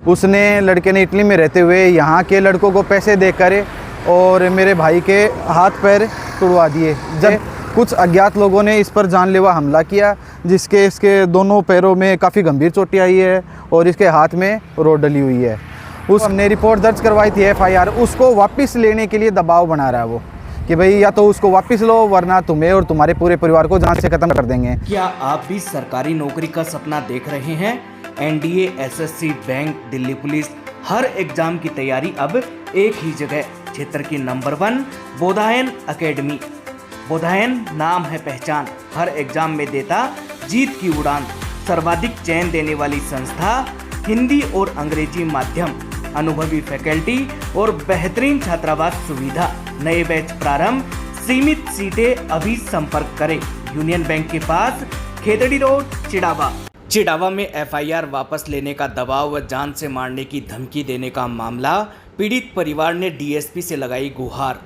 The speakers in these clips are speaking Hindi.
उसने लड़के ने इटली में रहते हुए यहाँ के लड़कों को पैसे देकर और मेरे भाई के हाथ पैर तुड़वा दिए। जब कुछ अज्ञात लोगों ने इस पर जानलेवा हमला किया, जिसके इसके दोनों पैरों में काफ़ी गंभीर चोटें आई है और इसके हाथ में रोड डली हुई है। हमने रिपोर्ट दर्ज करवाई थी FIR, उसको वापस लेने के लिए दबाव बना रहा है वो कि भाई या तो उसको वापस लो वरना तुम्हें और तुम्हारे पूरे परिवार को जान से खत्म कर देंगे। क्या आप भी सरकारी नौकरी का सपना देख रहे हैं? NDA, SSC, bank, Delhi police, हर एग्जाम की तैयारी अब एक ही जगह, क्षेत्र की नंबर 1 बोधायन एकेडमी। बोधायन नाम है पहचान, हर एग्जाम में देता जीत की उड़ान, सर्वाधिक चयन देने वाली संस्था, हिंदी और अंग्रेजी माध्यम, अनुभवी फैकल्टी और बेहतरीन छात्रावास सुविधा। नए बैच प्रारंभ, सीमित सीटें, अभी संपर्क करें। यूनियन बैंक के पास, खेतड़ी रोड, चिड़ावा। चिड़ावा में FIR वापस लेने का दबाव व जान से मारने की धमकी देने का मामला, पीड़ित परिवार ने DSP से लगाई गुहार।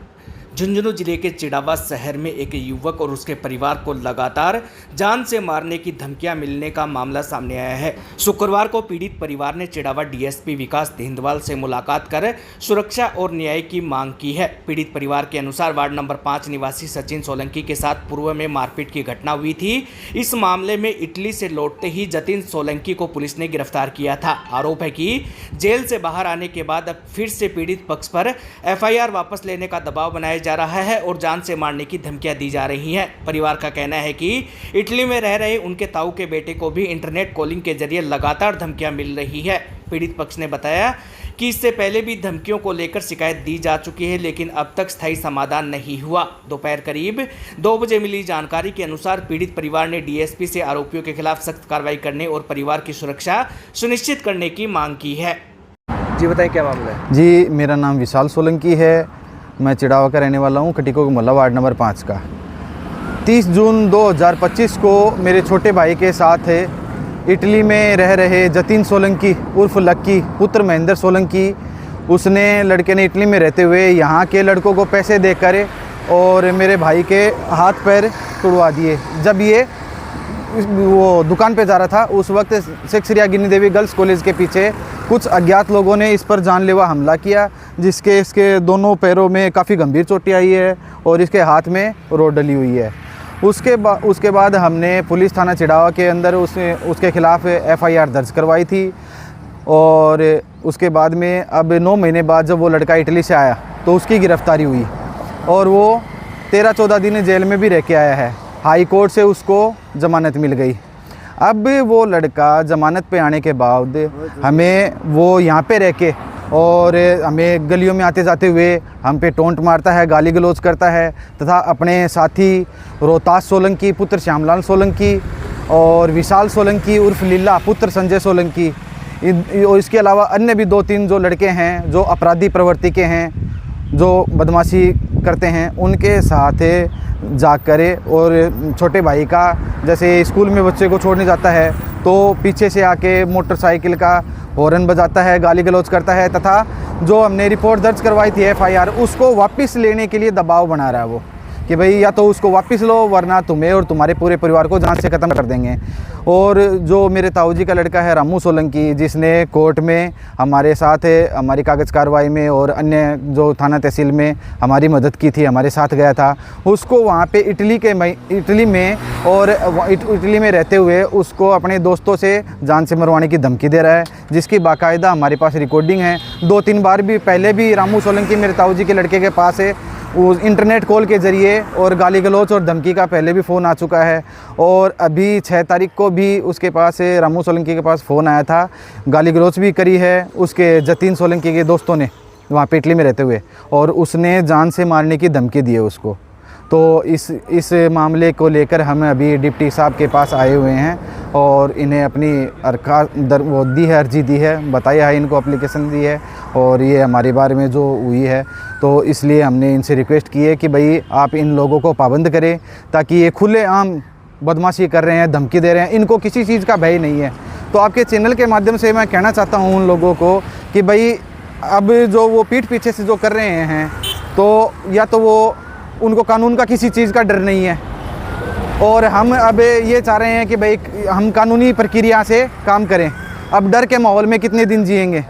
झुंझुनू जिले के चिड़ावा शहर में एक युवक और उसके परिवार को लगातार जान से मारने की धमकियां मिलने का मामला सामने आया है। शुक्रवार को पीड़ित परिवार ने चिड़ावा DSP विकास देंदवाल से मुलाकात कर सुरक्षा और न्याय की मांग की है। पीड़ित परिवार के अनुसार वार्ड नंबर 5 निवासी सचिन सोलंकी के साथ पूर्व में मारपीट की घटना हुई थी। इस मामले में इटली से लौटते ही जतिन सोलंकी को पुलिस ने गिरफ्तार किया था। आरोप है कि जेल से बाहर आने के बाद अब फिर से पीड़ित पक्ष पर FIR वापस लेने का दबाव बनाया जा रहा है और जान से मारने की धमकियां दी जा रही हैं। परिवार का कहना है कि इटली में रह रहे उनके ताऊ के बेटे को भी इंटरनेट कॉलिंग के जरिए लगातार धमकियां मिल रही है। पीड़ित पक्ष ने बताया कि इससे पहले भी धमकियों को लेकर शिकायत दी जा चुकी है, लेकिन अब तक स्थायी समाधान नहीं हुआ। दोपहर करीब 2 बजे मिली जानकारी के अनुसार पीड़ित परिवार ने DSP से आरोपियों के खिलाफ सख्त कार्रवाई करने और परिवार की सुरक्षा सुनिश्चित करने की मांग की है। जी बताइए क्या मामला है? जी, मेरा नाम विशाल सोलंकी है। मैं चिड़ावा का रहने वाला हूँ, खटीको का मोहल्ला, वार्ड नंबर 5 का। 30 जून 2025 को मेरे छोटे भाई के साथ इटली में रह रहे जतिन सोलंकी उर्फ लक्की पुत्र महेंद्र सोलंकी, उसने लड़के ने इटली में रहते हुए यहाँ के लड़कों को पैसे देकर और मेरे भाई के हाथ पैर तुड़वा दिए। जब ये वो दुकान पे जा रहा था, उस वक्त शेख श्रियागिनी देवी गर्ल्स कॉलेज के पीछे कुछ अज्ञात लोगों ने इस पर जानलेवा हमला किया, जिसके इसके दोनों पैरों में काफ़ी गंभीर चोटें आई है और इसके हाथ में रोड डली हुई है। उसके बाद हमने पुलिस थाना चिड़ावा के अंदर उसके खिलाफ FIR दर्ज करवाई थी और उसके बाद में अब 9 महीने बाद जब वो लड़का इटली से आया तो उसकी गिरफ्तारी हुई और वो 13-14 दिन जेल में भी रह के आया है। हाई कोर्ट से उसको ज़मानत मिल गई। अब वो लड़का ज़मानत पे आने के बाद हमें वो यहाँ पे रह के और हमें गलियों में आते जाते हुए हम पे टोंट मारता है, गाली गलौज करता है तथा अपने साथी रोहतास सोलंकी पुत्र श्यामलाल सोलंकी और विशाल सोलंकी उर्फ लीला पुत्र संजय सोलंकी और इसके अलावा अन्य भी 2-3 जो लड़के हैं जो अपराधी प्रवृत्ति के हैं, जो बदमाशी करते हैं, उनके साथ जाकर और छोटे भाई का जैसे स्कूल में बच्चे को छोड़ने जाता है तो पीछे से आके मोटरसाइकिल का हॉर्न बजाता है, गाली गलौज करता है तथा जो हमने रिपोर्ट दर्ज करवाई थी FIR, उसको वापस लेने के लिए दबाव बना रहा है वो कि भाई या तो उसको वापस लो वरना तुम्हें और तुम्हारे पूरे परिवार को जान से ख़त्म कर देंगे। और जो मेरे ताऊ जी का लड़का है रामू सोलंकी, जिसने कोर्ट में हमारे साथ हमारी कागज़ कार्रवाई में और अन्य जो थाना तहसील में हमारी मदद की थी, हमारे साथ गया था, उसको वहाँ पे इटली में रहते हुए उसको अपने दोस्तों से जान से मरवाने की धमकी दे रहा है, जिसकी बाकायदा हमारे पास रिकॉर्डिंग है। 2-3 बार भी पहले भी रामू सोलंकी मेरे ताऊ जी के लड़के के पास है उस इंटरनेट कॉल के ज़रिए और गाली गलौच और धमकी का पहले भी फ़ोन आ चुका है और अभी 6 तारीख को भी उसके पास रामू सोलंकी के पास फ़ोन आया था, गाली गलौच भी करी है उसके जतिन सोलंकी के दोस्तों ने वहाँ पे इटली में रहते हुए और उसने जान से मारने की धमकी दी है उसको। तो इस मामले को लेकर हम अभी डिप्टी साहब के पास आए हुए हैं और इन्हें अपनी अर्जी दी है, बताया है, इनको एप्लीकेशन दी है और ये हमारे बारे में जो हुई है तो इसलिए हमने इनसे रिक्वेस्ट की है कि भाई आप इन लोगों को पाबंद करें ताकि ये खुलेआम बदमाशी कर रहे हैं, धमकी दे रहे हैं, इनको किसी चीज़ का भय नहीं है। तो आपके चैनल के माध्यम से मैं कहना चाहता हूँ उन लोगों को कि भाई अब जो वो पीठ पीछे से जो कर रहे हैं तो या तो वो उनको कानून का किसी चीज़ का डर नहीं है और हम अब ये चाह रहे हैं कि भाई हम कानूनी प्रक्रिया से काम करें अब डर के माहौल में कितने दिन जिएंगे।